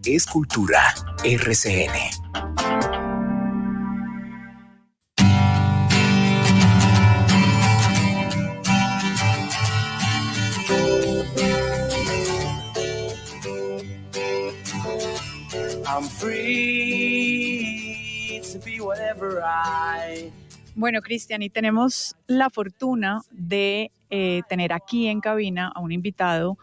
es Cultura RCN. Bueno, Cristian, y tenemos la fortuna de tener aquí en cabina a un invitado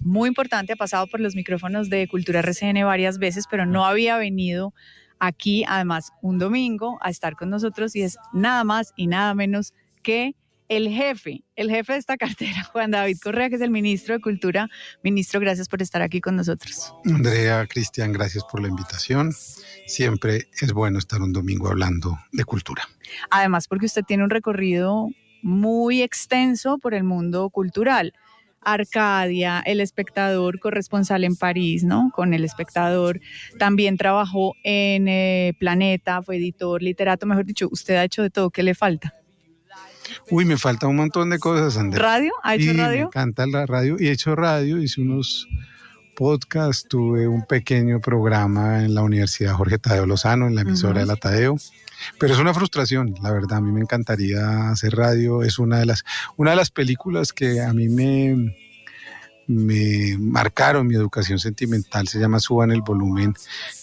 muy importante. Ha pasado por los micrófonos de Cultura RCN varias veces, pero no había venido aquí, además, un domingo a estar con nosotros, y es nada más y nada menos que el jefe de esta cartera, Juan David Correa, que es el ministro de Cultura. Ministro, gracias por estar aquí con nosotros. Andrea, Cristian, gracias por la invitación. Siempre es bueno estar un domingo hablando de cultura. Además, porque usted tiene un recorrido muy extenso por el mundo cultural. Arcadia, El Espectador, corresponsal en París, ¿no? Con El Espectador. También trabajó en Planeta, fue editor, literato, mejor dicho, usted ha hecho de todo. ¿Qué le falta? Uy, me falta un montón de cosas, Andrea. ¿Radio? ¿Ha hecho radio? Me encanta la radio y he hecho radio, hice unos podcasts, tuve un pequeño programa en la Universidad Jorge Tadeo Lozano, en la emisora de la Tadeo. Pero es una frustración, la verdad, a mí me encantaría hacer radio. Es una de las películas que a mí me marcaron mi educación sentimental, se llama Suban el volumen,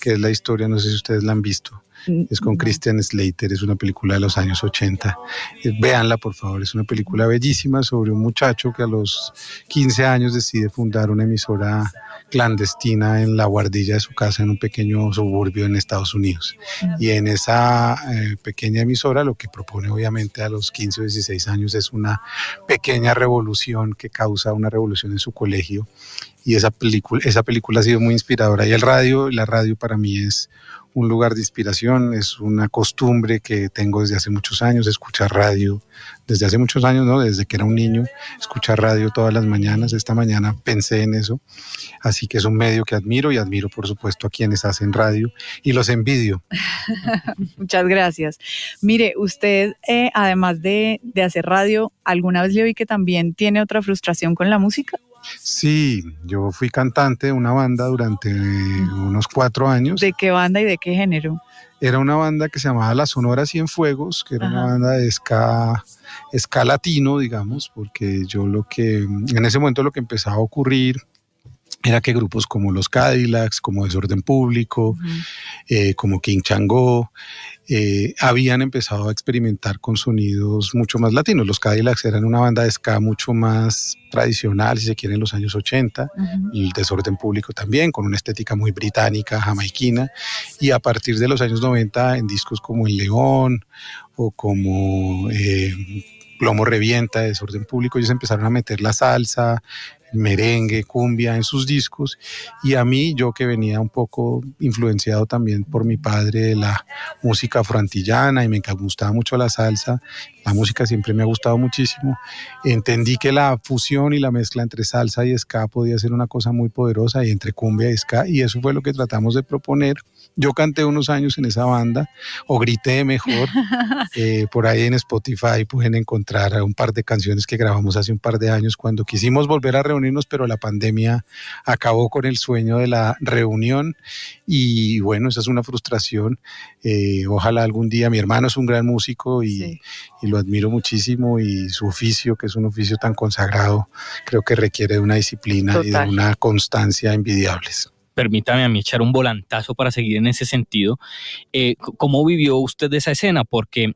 que es la historia, no sé si ustedes la han visto, es con Christian Slater, es una película de los años 80, véanla por favor, es una película bellísima sobre un muchacho que a los 15 años decide fundar una emisora clandestina en la guardilla de su casa en un pequeño suburbio en Estados Unidos. Y en esa pequeña emisora lo que propone obviamente a los 15 o 16 años es una pequeña revolución que causa una revolución en su colegio, y esa película ha sido muy inspiradora. Y la radio para mí es un lugar de inspiración, es una costumbre que tengo desde hace muchos años, escuchar radio desde hace muchos años, ¿no? Desde que era un niño, escuchar radio todas las mañanas. Esta mañana pensé en eso, así que es un medio que admiro, y admiro por supuesto a quienes hacen radio y los envidio. Muchas gracias. Mire, usted además de hacer radio, ¿alguna vez le oí que también tiene otra frustración con la música? Sí, yo fui cantante de una banda durante unos 4 años. ¿De qué banda y de qué género? Era una banda que se llamaba La Sonora Cienfuegos, que era una banda de ska latino, digamos, porque en ese momento lo que empezaba a ocurrir era que grupos como los Cadillacs, como Desorden Público, como King Changó, habían empezado a experimentar con sonidos mucho más latinos. Los Cadillacs eran una banda de ska mucho más tradicional, si se quiere, en los años 80, y el Desorden Público también, con una estética muy británica, jamaiquina, y a partir de los años 90, en discos como El León o como Plomo Revienta, Desorden Público, ellos empezaron a meter la salsa, merengue, cumbia en sus discos, y a mí, yo que venía un poco influenciado también por mi padre de la música afroantillana, y me gustaba mucho la salsa, la música siempre me ha gustado muchísimo, entendí que la fusión y la mezcla entre salsa y ska podía ser una cosa muy poderosa, y entre cumbia y ska, y eso fue lo que tratamos de proponer. Yo canté unos años en esa banda, o grité mejor. Por ahí en Spotify pueden encontrar un par de canciones que grabamos hace un par de años cuando quisimos volver a reunirnos, pero la pandemia acabó con el sueño de la reunión, y bueno, esa es una frustración. Ojalá algún día, mi hermano es un gran músico y lo admiro muchísimo, y su oficio, que es un oficio tan consagrado, creo que requiere de una disciplina y de una constancia envidiables. Permítame a mí echar un volantazo para seguir en ese sentido. ¿Cómo vivió usted esa escena? Porque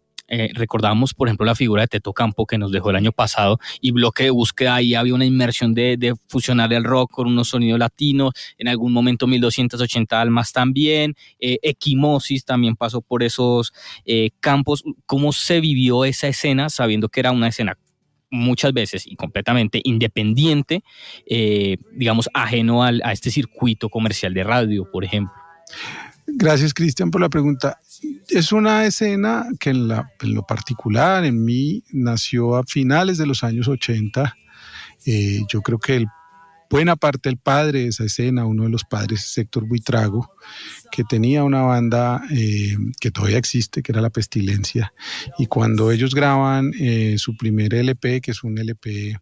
recordamos, por ejemplo, la figura de Teto Campo que nos dejó el año pasado, y Bloque de Búsqueda, ahí había una inmersión de fusionar el rock con unos sonidos latinos, en algún momento 1280 Almas también, Equimosis también pasó por esos campos. ¿Cómo se vivió esa escena sabiendo que era una escena muchas veces y completamente independiente, digamos, ajeno a este circuito comercial de radio, por ejemplo? Gracias, Cristian, por la pregunta. Es una escena que en lo particular en mí nació a finales de los años 80. Yo creo que buena parte el padre de esa escena, uno de los padres, es Héctor Buitrago, que tenía una banda que todavía existe, que era La Pestilencia, y cuando ellos graban su primer LP, que es un LP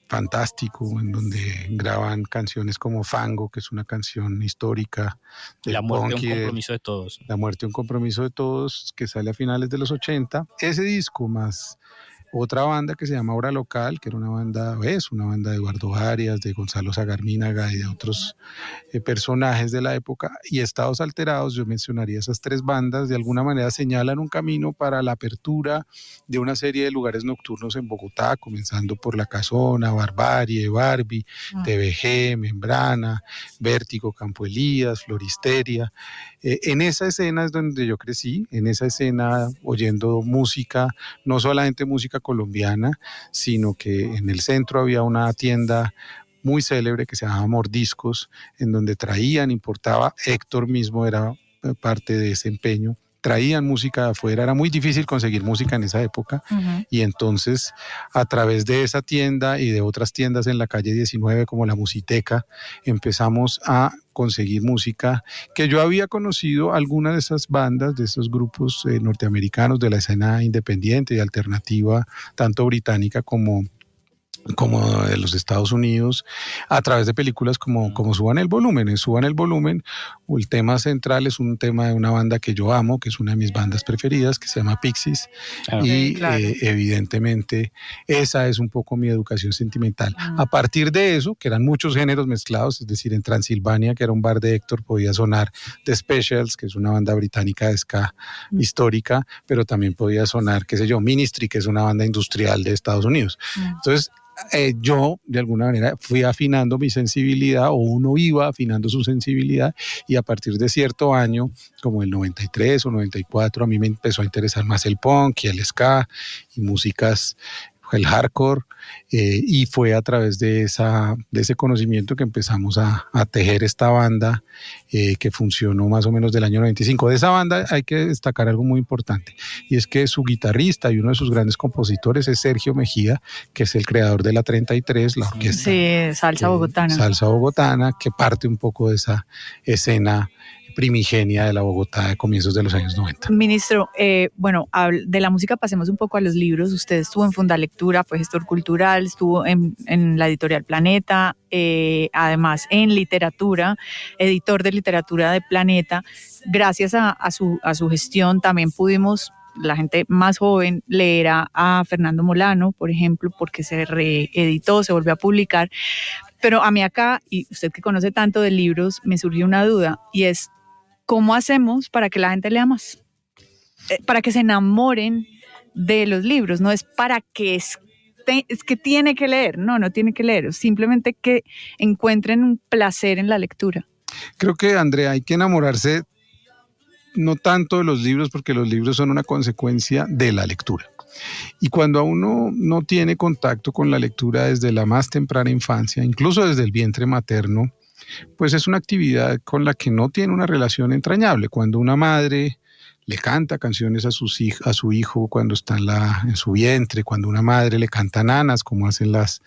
fantástico, en donde graban canciones como Fango, que es una canción histórica del La muerte, punk un compromiso de todos. La muerte, un compromiso de todos, que sale a finales de los 80. Ese disco más otra banda que se llama Hora Local, que era una banda, es una banda de Eduardo Arias, de Gonzalo Zagarmínaga y de otros personajes de la época, y Estados Alterados. Yo mencionaría esas tres bandas, de alguna manera señalan un camino para la apertura de una serie de lugares nocturnos en Bogotá, comenzando por La Casona, Barbarie, Barbie, TVG, Membrana, Vértigo, Campo Elías, Floristeria. En esa escena es donde yo crecí, en esa escena oyendo música, no solamente música colombiana, sino que en el centro había una tienda muy célebre que se llamaba Mordiscos, en donde importaba, Héctor mismo era parte de ese empeño, traían música de afuera, era muy difícil conseguir música en esa época, y entonces a través de esa tienda y de otras tiendas en la calle 19 como la Musiteca, empezamos a conseguir música, que yo había conocido algunas de esas bandas, de esos grupos norteamericanos de la escena independiente y alternativa, tanto británica como de los Estados Unidos, a través de películas como Suban el Volumen. En Suban el Volumen, el tema central es un tema de una banda que yo amo, que es una de mis bandas preferidas, que se llama Pixies, y claro, evidentemente esa es un poco mi educación sentimental. A partir de eso, que eran muchos géneros mezclados, es decir, en Transilvania, que era un bar de Héctor, podía sonar The Specials, que es una banda británica de ska histórica, pero también podía sonar, qué sé yo, Ministry, que es una banda industrial de Estados Unidos. Entonces, yo de alguna manera fui afinando mi sensibilidad, o uno iba afinando su sensibilidad, y a partir de cierto año, como el 93 o 94, a mí me empezó a interesar más el punk y el ska y músicas, el hardcore, y fue a través de ese conocimiento que empezamos a tejer esta banda que funcionó más o menos del año 95. De esa banda hay que destacar algo muy importante, y es que su guitarrista y uno de sus grandes compositores es Sergio Mejía, que es el creador de la 33, la orquesta. Sí, salsa bogotana. Salsa bogotana, que parte un poco de esa escena primigenia de la Bogotá de comienzos de los años 90. Ministro, bueno, de la música pasemos un poco a los libros. Usted estuvo en Fundalectura, fue gestor cultural, estuvo en la editorial Planeta, además en literatura, editor de literatura de Planeta. Gracias a su gestión también pudimos, la gente más joven, leer a Fernando Molano, por ejemplo, porque se reeditó, se volvió a publicar. Pero a mí acá, y usted que conoce tanto de libros, me surgió una duda, y es, ¿cómo hacemos para que la gente lea más? Para que se enamoren de los libros, no es para que es que tiene que leer, no tiene que leer, simplemente que encuentren un placer en la lectura. Creo que, Andrea, hay que enamorarse no tanto de los libros, porque los libros son una consecuencia de la lectura. Y cuando a uno no tiene contacto con la lectura desde la más temprana infancia, incluso desde el vientre materno, pues es una actividad con la que no tiene una relación entrañable. Cuando una madre le canta canciones a su hijo cuando está en su vientre, cuando una madre le canta nanas, como hacen las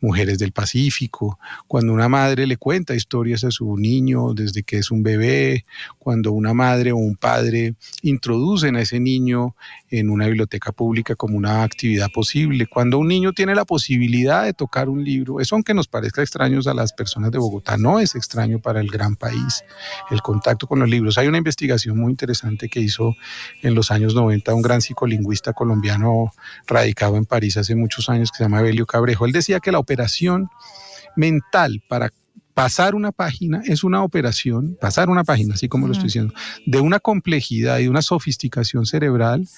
mujeres del Pacífico, cuando una madre le cuenta historias a su niño desde que es un bebé, cuando una madre o un padre introducen a ese niño en una biblioteca pública como una actividad posible, cuando un niño tiene la posibilidad de tocar un libro. Eso, aunque nos parezca extraño a las personas de Bogotá, no es extraño para el gran país, el contacto con los libros. Hay una investigación muy interesante que hizo en los años 90 un gran psicolingüista colombiano radicado en París hace muchos años, que se llama Evelio Cabrejo. Él decía que la operación mental para pasar una página es una operación, pasar una página, así como lo estoy diciendo, de una complejidad y una sofisticación cerebral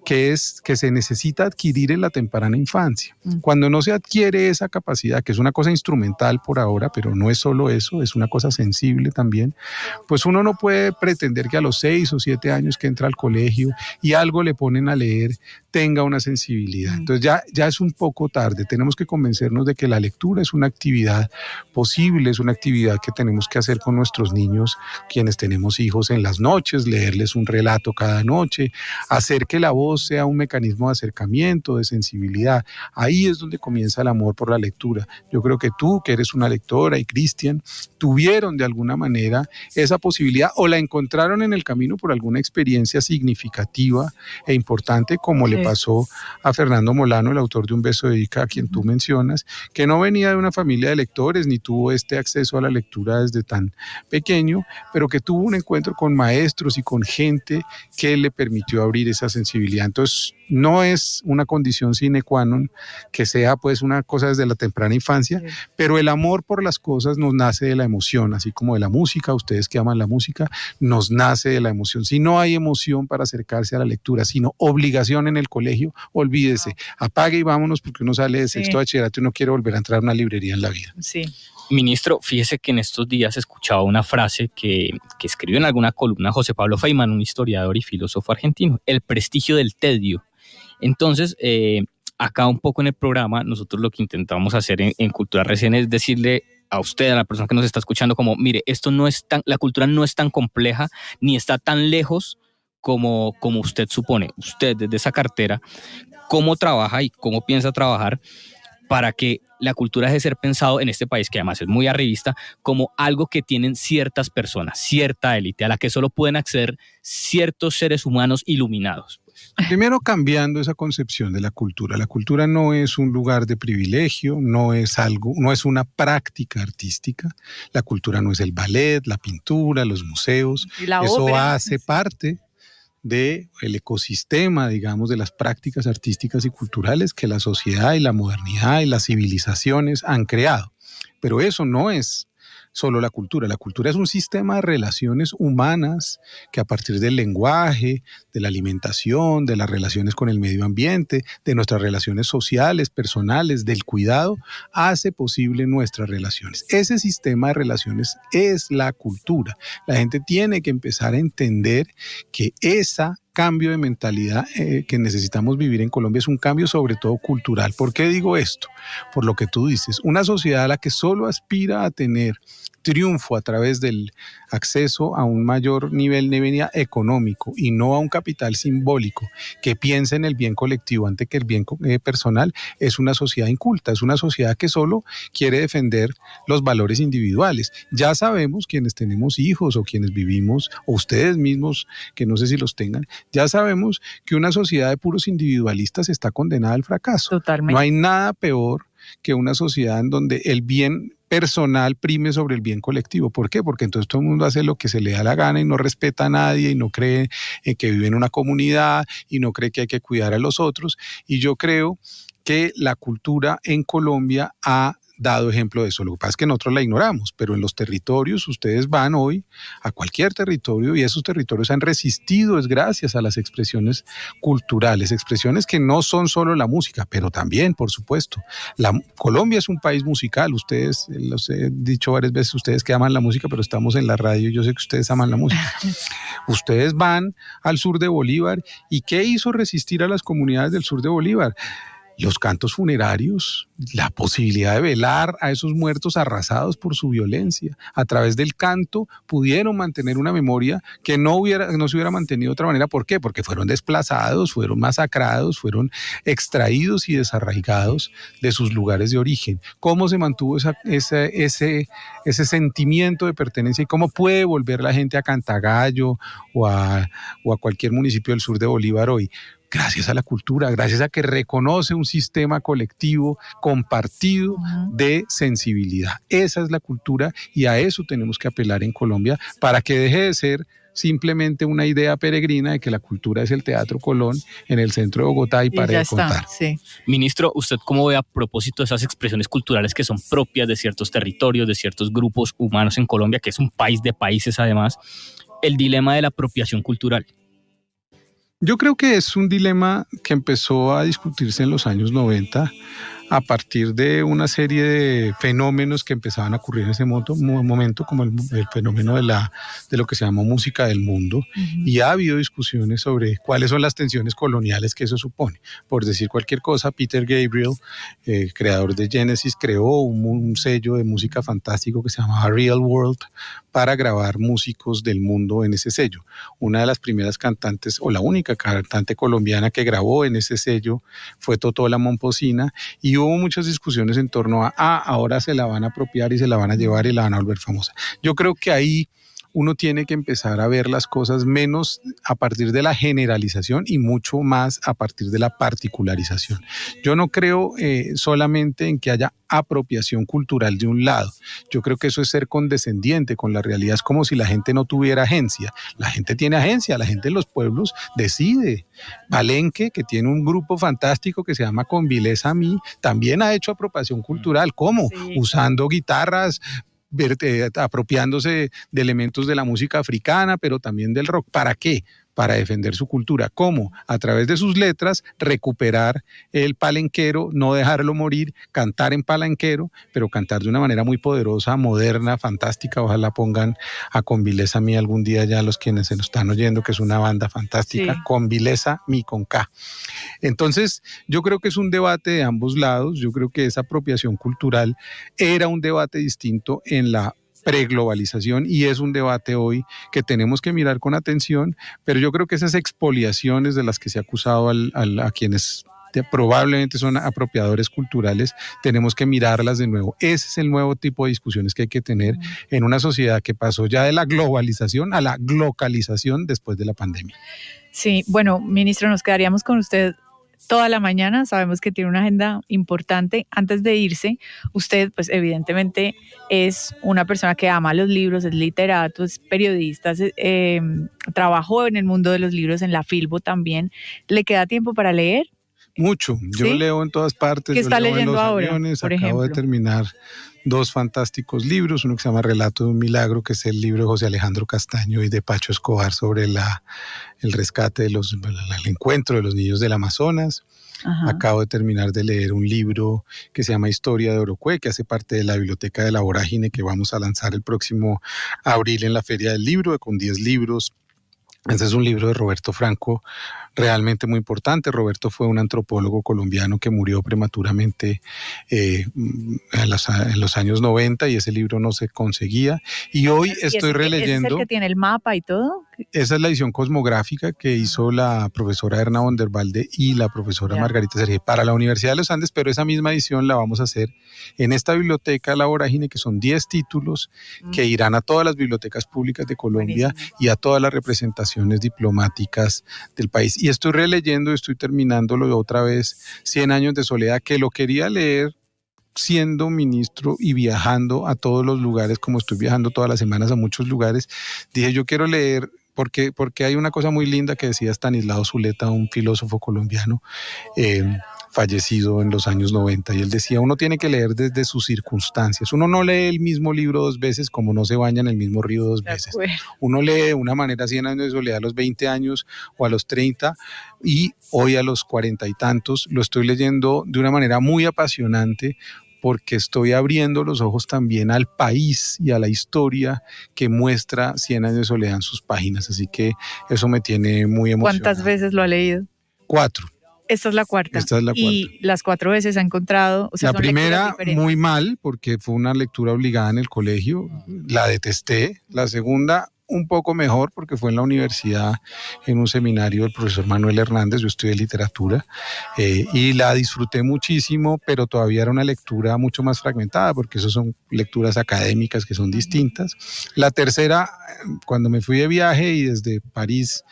que se necesita adquirir en la temprana infancia. Cuando no se adquiere esa capacidad, que es una cosa instrumental por ahora, pero no es solo eso, es una cosa sensible también, pues uno no puede pretender que a los 6 o 7 años que entra al colegio y algo le ponen a leer, tenga una sensibilidad. Entonces ya es un poco tarde. Tenemos que convencernos de que la lectura es una actividad posible, es una actividad que tenemos que hacer con nuestros niños, quienes tenemos hijos en las noches, leerles un relato cada noche, hacer que la voz sea un mecanismo de acercamiento, de sensibilidad. Ahí es donde comienza el amor por la lectura. Yo creo que tú, que eres una lectora, y Cristian, tuvieron de alguna manera esa posibilidad o la encontraron en el camino por alguna experiencia significativa e importante, como le pasó a Fernando Molano, el autor de Un beso de Ica, a quien tú mencionas, que no venía de una familia de lectores ni tuvo este acceso a la lectura desde tan pequeño, pero que tuvo un encuentro con maestros y con gente que le permitió abrir esa sensibilidad. Entonces, no es una condición sine qua non que sea pues una cosa desde la temprana infancia, pero el amor por las cosas nos nace de la emoción, así como de la música. Ustedes que aman la música, nos nace de la emoción. Si no hay emoción para acercarse a la lectura, sino obligación en el colegio, olvídese, apague y vámonos, porque uno sale de sexto bachillerato y no quiere volver a entrar a una librería en la vida. Sí. Ministro, fíjese que en estos días escuchaba una frase que escribió en alguna columna José Pablo Feynman, un historiador y filósofo argentino: el prestigio del tedio. Entonces, acá un poco en el programa, nosotros lo que intentamos hacer en Cultura RCN es decirle a usted, a la persona que nos está escuchando, como, mire, la cultura no es tan compleja, ni está tan lejos como usted supone. Usted, desde esa cartera, ¿cómo trabaja y cómo piensa trabajar para que la cultura deje de ser pensado en este país, que además es muy arribista, como algo que tienen ciertas personas, cierta élite, a la que solo pueden acceder ciertos seres humanos iluminados? Primero, cambiando esa concepción de la cultura. La cultura no es un lugar de privilegio, no es una práctica artística. La cultura no es el ballet, la pintura, los museos. Eso hace parte del ecosistema, digamos, de las prácticas artísticas y culturales que la sociedad y la modernidad y las civilizaciones han creado. Pero eso no es solo la cultura. La cultura es un sistema de relaciones humanas que, a partir del lenguaje, de la alimentación, de las relaciones con el medio ambiente, de nuestras relaciones sociales, personales, del cuidado, hace posible nuestras relaciones. Ese sistema de relaciones es la cultura. La gente tiene que empezar a entender que ese cambio de mentalidad que necesitamos vivir en Colombia es un cambio sobre todo cultural. ¿Por qué digo esto? Por lo que tú dices, una sociedad a la que solo aspira a tener triunfo a través del acceso a un mayor nivel de vida económico y no a un capital simbólico que piensa en el bien colectivo antes que el bien personal, es una sociedad inculta, es una sociedad que solo quiere defender los valores individuales. Ya sabemos, quienes tenemos hijos o quienes vivimos, o ustedes mismos, que no sé si los tengan, ya sabemos que una sociedad de puros individualistas está condenada al fracaso. Totalmente. No hay nada peor que una sociedad en donde el bien personal prime sobre el bien colectivo. ¿Por qué? Porque entonces todo el mundo hace lo que se le da la gana y no respeta a nadie y no cree que vive en una comunidad y no cree que hay que cuidar a los otros. Y yo creo que la cultura en Colombia ha dado ejemplo de eso. Lo que pasa es que nosotros la ignoramos, pero en los territorios, ustedes van hoy a cualquier territorio y esos territorios han resistido, es gracias a las expresiones culturales, expresiones que no son solo la música, pero también, por supuesto, Colombia es un país musical. Ustedes, los he dicho varias veces, ustedes que aman la música, pero estamos en la radio, yo sé que ustedes aman la música. Ustedes van al sur de Bolívar, ¿y qué hizo resistir a las comunidades del sur de Bolívar? Los cantos funerarios, la posibilidad de velar a esos muertos arrasados por su violencia. A través del canto pudieron mantener una memoria que no se hubiera mantenido de otra manera. ¿Por qué? Porque fueron desplazados, fueron masacrados, fueron extraídos y desarraigados de sus lugares de origen. ¿Cómo se mantuvo ese sentimiento de pertenencia y cómo puede volver la gente a Cantagallo o a cualquier municipio del sur de Bolívar hoy? Gracias a la cultura, gracias a que reconoce un sistema colectivo compartido de sensibilidad. Esa es la cultura y a eso tenemos que apelar en Colombia para que deje de ser simplemente una idea peregrina de que la cultura es el Teatro Colón en el centro de Bogotá y pare de contar. Sí. Ministro, ¿usted cómo ve, a propósito de esas expresiones culturales que son propias de ciertos territorios, de ciertos grupos humanos en Colombia, que es un país de países además, el dilema de la apropiación cultural? Yo creo que es un dilema que empezó a discutirse en los años 90 a partir de una serie de fenómenos que empezaban a ocurrir en ese momento, como el fenómeno de lo que se llamó música del mundo, y ha habido discusiones sobre cuáles son las tensiones coloniales que eso supone. Por decir cualquier cosa, Peter Gabriel, creador de Genesis, creó un sello de música fantástico que se llamaba Real World para grabar músicos del mundo en ese sello. Una de las primeras cantantes, o la única cantante colombiana que grabó en ese sello, fue Totó la Momposina, y hubo muchas discusiones en torno a, ahora se la van a apropiar y se la van a llevar y la van a volver famosa. Yo creo que ahí uno tiene que empezar a ver las cosas menos a partir de la generalización y mucho más a partir de la particularización. Yo no creo solamente en que haya apropiación cultural de un lado. Yo creo que eso es ser condescendiente con la realidad. Es como si la gente no tuviera agencia. La gente tiene agencia, la gente en los pueblos decide. Palenque, que tiene un grupo fantástico que se llama Convileza a mí, también ha hecho apropiación cultural. ¿Cómo? Sí. Usando guitarras, apropiándose de elementos de la música africana, pero también del rock. ¿Para qué? Para defender su cultura. ¿Cómo? A través de sus letras, recuperar el palenquero, no dejarlo morir, cantar en palenquero, pero cantar de una manera muy poderosa, moderna, fantástica. Ojalá pongan a Convileza Mi algún día ya los quienes se nos están oyendo, que es una banda fantástica, sí. Convileza Mi con K. Entonces, yo creo que es un debate de ambos lados. Yo creo que esa apropiación cultural era un debate distinto en la preglobalización y es un debate hoy que tenemos que mirar con atención, pero yo creo que esas expoliaciones de las que se ha acusado a quienes probablemente son apropiadores culturales, tenemos que mirarlas de nuevo. Ese es el nuevo tipo de discusiones que hay que tener en una sociedad que pasó ya de la globalización a la glocalización después de la pandemia. Sí, bueno, ministro, nos quedaríamos con usted toda la mañana. Sabemos que tiene una agenda importante. Antes de irse, usted pues evidentemente es una persona que ama los libros, es literato, es periodista, trabajó en el mundo de los libros, en la Filbo también. ¿Le queda tiempo para leer? Mucho. Yo leo en todas partes. ¿Qué está leyendo en los ahora, aviones. por Acabo ejemplo? de terminar 2 fantásticos libros, uno que se llama Relato de un Milagro, que es el libro de José Alejandro Castaño y de Pacho Escobar sobre el rescate el encuentro de los niños del Amazonas. Ajá. Acabo de terminar de leer un libro que se llama Historia de Orocue, que hace parte de la Biblioteca de la Vorágine, que vamos a lanzar el próximo abril en la Feria del Libro, con 10 libros. Este es un libro de Roberto Franco, realmente muy importante. Roberto fue un antropólogo colombiano que murió prematuramente en los años 90 y ese libro no se conseguía. Y hoy estoy releyendo... ¿Es el que tiene el mapa y todo? Esa es la edición cosmográfica que hizo la profesora Erna Vondervalde y la profesora Margarita Sergé para la Universidad de los Andes, pero esa misma edición la vamos a hacer en esta biblioteca La Vorágine, que son 10 títulos que irán a todas las bibliotecas públicas de Colombia. Buenísimo. Y a todas las representaciones diplomáticas del país. Y estoy releyendo, estoy terminándolo otra vez, 100 años de soledad, que lo quería leer siendo ministro y viajando a todos los lugares, como estoy viajando todas las semanas a muchos lugares. Dije, yo quiero leer, porque hay una cosa muy linda que decía Stanislao Zuleta, un filósofo colombiano, fallecido en los años 90, y él decía, uno tiene que leer desde sus circunstancias. Uno no lee el mismo libro 2 veces como no se baña en el mismo río 2 veces. Uno lee de una manera 100 años de soledad a los 20 años o a los 30, y hoy a los 40 y tantos lo estoy leyendo de una manera muy apasionante, porque estoy abriendo los ojos también al país y a la historia que muestra 100 años de soledad en sus páginas. Así que eso me tiene muy emocionado. ¿Cuántas veces lo ha leído? 4. Esta es la cuarta. Esta es la cuarta. Y las 4 veces ha encontrado... O sea, la primera muy mal, porque fue una lectura obligada en el colegio, la detesté. La segunda un poco mejor, porque fue en la universidad, en un seminario del profesor Manuel Hernández. Yo estudié literatura y la disfruté muchísimo, pero todavía era una lectura mucho más fragmentada, porque eso son lecturas académicas que son distintas. La tercera, cuando me fui de viaje y desde París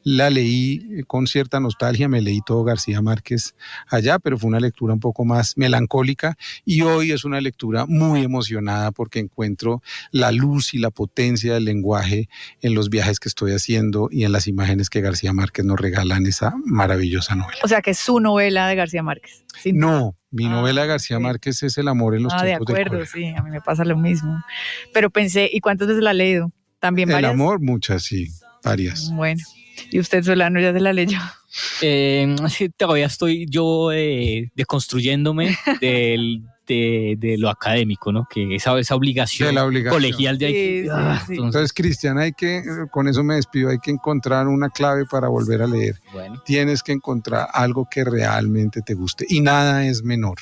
la leí con cierta nostalgia, me leí todo García Márquez allá, pero fue una lectura un poco más melancólica, y hoy es una lectura muy emocionada porque encuentro la luz y la potencia del lenguaje en los viajes que estoy haciendo y en las imágenes que García Márquez nos regala en esa maravillosa novela. O sea, que es su novela de García Márquez. No, mi novela de García Márquez es El amor en los tiempos de acuerdo, sí, a mí me pasa lo mismo. Pero pensé, ¿y cuántas veces la ha leído? ¿También varias? El amor, muchas, sí, varias. Bueno. ¿Y usted, Solano, ya se la leyó? Sí, todavía estoy yo deconstruyéndome de lo académico, ¿no? Que esa obligación, De la obligación. colegial de ahí. Sí, sí. Entonces, Cristian, con eso me despido, hay que encontrar una clave para volver a leer. Bueno, Tienes que encontrar algo que realmente te guste y nada es menor.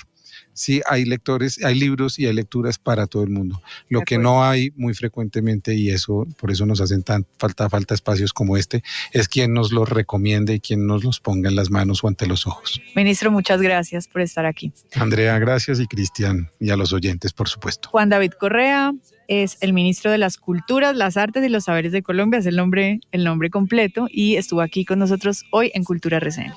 Sí, hay lectores, hay libros y hay lecturas para todo el mundo. Lo que no hay muy frecuentemente, y eso por eso nos hacen falta espacios como este, es quien nos los recomiende y quien nos los ponga en las manos o ante los ojos. Ministro, muchas gracias por estar aquí. Andrea, gracias, y Cristian, y a los oyentes, por supuesto. Juan David Correa es el ministro de las Culturas, las Artes y los Saberes de Colombia, es el nombre completo, y estuvo aquí con nosotros hoy en Cultura RCN.